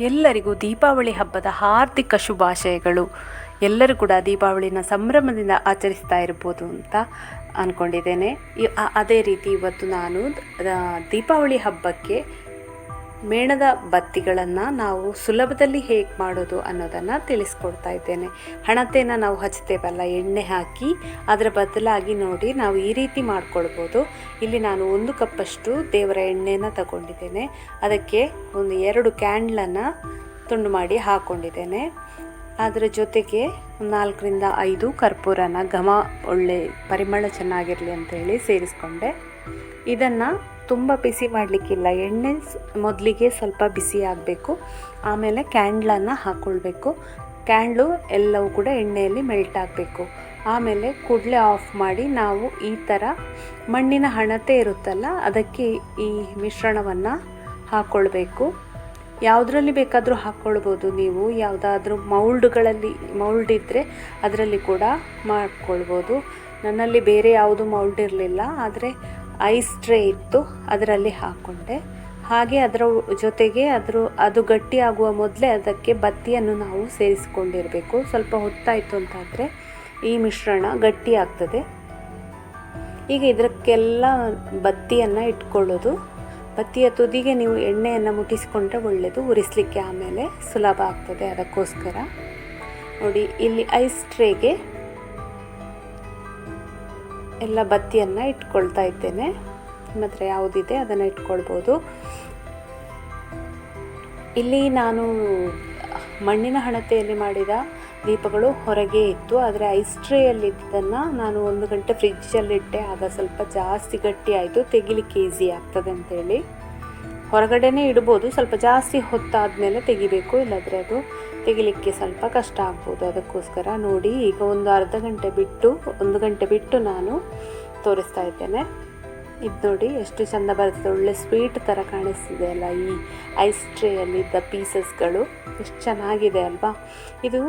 ಎಲ್ಲರಿಗೂ ದೀಪಾವಳಿ ಹಬ್ಬದ ಹಾರ್ದಿಕ ಶುಭಾಶಯಗಳು. ಎಲ್ಲರೂ ಕೂಡ ದೀಪಾವಳಿನ ಸಂಭ್ರಮದಿಂದ ಆಚರಿಸ್ತಾ ಇರ್ಬೋದು ಅಂತ ಅಂದ್ಕೊಂಡಿದ್ದೇನೆ. ಅದೇ ರೀತಿ ಇವತ್ತು ನಾನು ದೀಪಾವಳಿ ಹಬ್ಬಕ್ಕೆ ಮೇಣದ ಬತ್ತಿಗಳನ್ನು ನಾವು ಸುಲಭದಲ್ಲಿ ಹೇಗೆ ಮಾಡೋದು ಅನ್ನೋದನ್ನು ತಿಳಿಸ್ಕೊಡ್ತಾ ಇದ್ದೇನೆ. ಹಣತೆಯನ್ನು ನಾವು ಹಚ್ತೇವಲ್ಲ, ಎಣ್ಣೆ ಹಾಕಿ ಅದರ ಬದಲಾಗಿ ನೋಡಿ ನಾವು ಈ ರೀತಿ ಮಾಡ್ಕೊಳ್ಬೋದು. ಇಲ್ಲಿ ನಾನು 1 ಕಪ್ಪಷ್ಟು ದೇವರ ಎಣ್ಣೆನ ತಗೊಂಡಿದ್ದೇನೆ. ಅದಕ್ಕೆ 2 ಕ್ಯಾಂಡ್ಲನ್ನು ತುಂಡು ಮಾಡಿ ಹಾಕ್ಕೊಂಡಿದ್ದೇನೆ. ಅದರ ಜೊತೆಗೆ 4 ರಿಂದ 5 ಕರ್ಪೂರನ ಘಮ ಒಳ್ಳೆ ಪರಿಮಳ ಚೆನ್ನಾಗಿರಲಿ ಅಂತೇಳಿ ಸೇರಿಸ್ಕೊಂಡೆ. ಇದನ್ನು ತುಂಬ ಬಿಸಿ ಮಾಡಲಿಕ್ಕಿಲ್ಲ. ಎಣ್ಣೆ ಮೊದಲಿಗೆ ಸ್ವಲ್ಪ ಬಿಸಿ ಆಗಬೇಕು, ಆಮೇಲೆ ಕ್ಯಾಂಡ್ಲನ್ನು ಹಾಕ್ಕೊಳ್ಬೇಕು. ಕ್ಯಾಂಡ್ಲು ಎಲ್ಲವೂ ಕೂಡ ಎಣ್ಣೆಯಲ್ಲಿ ಮೆಲ್ಟ್ ಆಗಬೇಕು. ಆಮೇಲೆ ಕೂಡಲೇ ಆಫ್ ಮಾಡಿ ನಾವು ಈ ಥರ ಮಣ್ಣಿನ ಹಣತೆ ಇರುತ್ತಲ್ಲ, ಅದಕ್ಕೆ ಈ ಮಿಶ್ರಣವನ್ನು ಹಾಕ್ಕೊಳ್ಬೇಕು. ಯಾವುದರಲ್ಲಿ ಬೇಕಾದರೂ ಹಾಕ್ಕೊಳ್ಬೋದು. ನೀವು ಯಾವುದಾದ್ರೂ ಮೌಲ್ಡ್ ಇದ್ದರೆ ಅದರಲ್ಲಿ ಕೂಡ ಮಾಡ್ಕೊಳ್ಬೋದು. ನನ್ನಲ್ಲಿ ಬೇರೆ ಯಾವುದು ಮೌಲ್ಡ್ ಇರಲಿಲ್ಲ, ಆದರೆ ಐಸ್ ಟ್ರೇ ಇತ್ತು, ಅದರಲ್ಲಿ ಹಾಕ್ಕೊಂಡೆ. ಹಾಗೆ ಅದರ ಜೊತೆಗೆ ಅದು ಗಟ್ಟಿಯಾಗುವ ಮೊದಲೇ ಅದಕ್ಕೆ ಬತ್ತಿಯನ್ನು ನಾವು ಸೇರಿಸಿಕೊಂಡಿರಬೇಕು. ಸ್ವಲ್ಪ ಹೊತ್ತಾಯಿತು ಅಂತಾದರೆ ಈ ಮಿಶ್ರಣ ಗಟ್ಟಿ ಆಗ್ತದೆ. ಈಗ ಇದಕ್ಕೆಲ್ಲ ಬತ್ತಿಯನ್ನು ಇಟ್ಕೊಳ್ಳೋದು. ಬತ್ತಿಯ ತುದಿಗೆ ನೀವು ಎಣ್ಣೆಯನ್ನು ಮುಟ್ಟಿಸಿಕೊಂಡ್ರೆ ಒಳ್ಳೆಯದು, ಉರಿಸಲಿಕ್ಕೆ ಆಮೇಲೆ ಸುಲಭ ಆಗ್ತದೆ. ಅದಕ್ಕೋಸ್ಕರ ನೋಡಿ, ಇಲ್ಲಿ ಐಸ್ ಟ್ರೇಗೆ ಎಲ್ಲ ಬತ್ತಿಯನ್ನು ಇಟ್ಕೊಳ್ತಾ ಇದ್ದೇನೆ. ನಿಮ್ಮ ಹತ್ರ ಯಾವುದಿದೆ ಅದನ್ನು ಇಟ್ಕೊಳ್ಬೋದು. ಇಲ್ಲಿ ನಾನು ಮಣ್ಣಿನ ಹಣತೆಯಲ್ಲಿ ಮಾಡಿದ ದೀಪಗಳು ಹೊರಗೆ ಇತ್ತು, ಆದರೆ ಐಸ್ ಟ್ರೇಯಲ್ಲಿದ್ದನ್ನು ನಾನು 1 ಗಂಟೆ ಫ್ರಿಜ್ಜಲ್ಲಿಟ್ಟೆ. ಆಗ ಸ್ವಲ್ಪ ಜಾಸ್ತಿ ಗಟ್ಟಿ ಆಯಿತು, ತೆಗಿಲಿಕ್ಕೆ ಈಸಿ ಆಗ್ತದೆ ಅಂತೇಳಿ ಹೊರಗಡೆನೇ ಇಡ್ಬೋದು. ಸ್ವಲ್ಪ ಜಾಸ್ತಿ ಹೊತ್ತಾದಮೇಲೆ ತೆಗಿಬೇಕು, ಇಲ್ಲಾಂದರೆ ಅದು ತೆಗಿಲಿಕ್ಕೆ ಸ್ವಲ್ಪ ಕಷ್ಟ ಆಗ್ಬೋದು. ಅದಕ್ಕೋಸ್ಕರ ನೋಡಿ, ಈಗ ಅರ್ಧ ಗಂಟೆ ಬಿಟ್ಟು 1 ಗಂಟೆ ಬಿಟ್ಟು ನಾನು ತೋರಿಸ್ತಾ ಇದ್ದೇನೆ. ಇದು ನೋಡಿ ಎಷ್ಟು ಚೆಂದ ಬರ್ತದೆ, ಒಳ್ಳೆ ಸ್ವೀಟ್ ಥರ ಕಾಣಿಸ್ತಿದೆ ಅಲ್ಲ ಈ ಐಸ್ ಟ್ರೇಯಲ್ಲಿದ್ದ ಪೀಸಸ್ಗಳು. ಎಷ್ಟು ಚೆನ್ನಾಗಿದೆ ಅಲ್ವಾ. ಇದು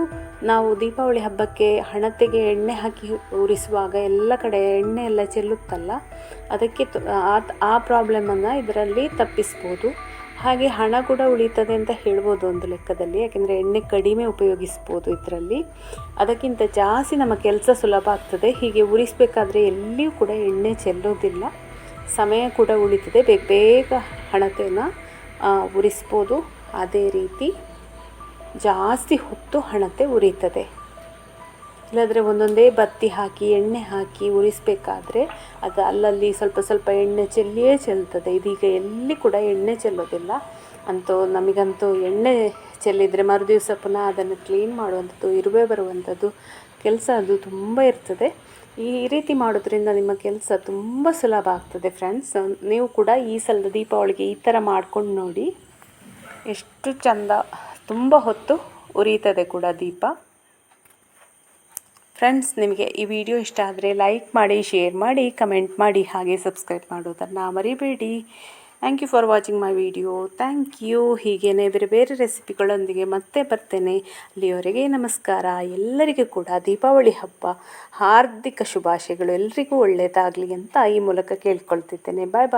ನಾವು ದೀಪಾವಳಿ ಹಬ್ಬಕ್ಕೆ ಹಣತೆಗೆ ಎಣ್ಣೆ ಹಾಕಿ ಉರಿಸುವಾಗ ಎಲ್ಲ ಕಡೆ ಎಣ್ಣೆ ಎಲ್ಲ ಚೆಲ್ಲುತ್ತಲ್ಲ, ಅದಕ್ಕೆ ಆ ಪ್ರಾಬ್ಲಮನ್ನು ಇದರಲ್ಲಿ ತಪ್ಪಿಸ್ಬೋದು. ಹಾಗೆ ಹಣ ಕೂಡ ಉಳಿತದೆ ಅಂತ ಹೇಳ್ಬೋದು ಒಂದು ಲೆಕ್ಕದಲ್ಲಿ, ಯಾಕೆಂದರೆ ಎಣ್ಣೆ ಕಡಿಮೆ ಉಪಯೋಗಿಸ್ಬೋದು ಇದರಲ್ಲಿ. ಅದಕ್ಕಿಂತ ಜಾಸ್ತಿ ನಮ್ಮ ಕೆಲಸ ಸುಲಭ ಆಗ್ತದೆ. ಹೀಗೆ ಉರಿಸಬೇಕಾದ್ರೆ ಎಲ್ಲಿಯೂ ಕೂಡ ಎಣ್ಣೆ ಚೆಲ್ಲೋದಿಲ್ಲ, ಸಮಯ ಕೂಡ ಉಳಿತದೆ. ಬೇಗ ಹಣತೆಯನ್ನು ಉರಿಸ್ಬೋದು. ಅದೇ ರೀತಿ ಜಾಸ್ತಿ ಹೊತ್ತು ಹಣತೆ ಉರಿತದೆ. ಇಲ್ಲಾಂದರೆ ಒಂದೊಂದೇ ಬತ್ತಿ ಹಾಕಿ ಎಣ್ಣೆ ಹಾಕಿ ಉರಿಸಬೇಕಾದ್ರೆ ಅದು ಅಲ್ಲಲ್ಲಿ ಸ್ವಲ್ಪ ಸ್ವಲ್ಪ ಎಣ್ಣೆ ಚೆಲ್ತದೆ. ಇದೀಗ ಎಲ್ಲಿ ಕೂಡ ಎಣ್ಣೆ ಚೆಲ್ಲೋದಿಲ್ಲ. ನಮಗಂತೂ ಎಣ್ಣೆ ಚೆಲ್ಲಿದರೆ ಮರುದಿವಸ ಪುನಃ ಅದನ್ನು ಕ್ಲೀನ್ ಮಾಡುವಂಥದ್ದು, ಇರುವೆ ಬರುವಂಥದ್ದು ಕೆಲಸ ಅದು ತುಂಬ ಇರ್ತದೆ. ಈ ರೀತಿ ಮಾಡೋದ್ರಿಂದ ನಿಮ್ಮ ಕೆಲಸ ತುಂಬ ಸುಲಭ ಆಗ್ತದೆ ಫ್ರೆಂಡ್ಸ್. ನೀವು ಕೂಡ ಈ ಸಲ ದೀಪಾವಳಿಗೆ ಈ ಥರ ಮಾಡ್ಕೊಂಡು ನೋಡಿ, ಎಷ್ಟು ಚಂದ, ತುಂಬ ಹೊತ್ತು ಉರಿತದೆ ಕೂಡ ದೀಪ. ಫ್ರೆಂಡ್ಸ್, ನಿಮಗೆ ಈ ವಿಡಿಯೋ ಇಷ್ಟ ಆದರೆ ಲೈಕ್ ಮಾಡಿ, ಶೇರ್ ಮಾಡಿ, ಕಮೆಂಟ್ ಮಾಡಿ, ಹಾಗೆ ಸಬ್ಸ್ಕ್ರೈಬ್ ಮಾಡೋದನ್ನು ಮರಿಬೇಡಿ. Thank you for watching my video. Thank you. ಹೀಗೇ ಬೇರೆ ಬೇರೆ ರೆಸಿಪಿಗಳೊಂದಿಗೆ ಮತ್ತೆ ಬರ್ತೇನೆ. ಅಲ್ಲಿಯವರೆಗೆ ನಮಸ್ಕಾರ. ಎಲ್ಲರಿಗೂ ಕೂಡ ದೀಪಾವಳಿ ಹಬ್ಬ ಹಾರ್ದಿಕ ಶುಭಾಶಯಗಳು. ಎಲ್ಲರಿಗೂ ಒಳ್ಳೆಯದಾಗಲಿ ಅಂತ ಈ ಮೂಲಕ ಕೇಳ್ಕೊಳ್ತಿದ್ದೇನೆ. ಬಾಯ್ ಬಾಯ್.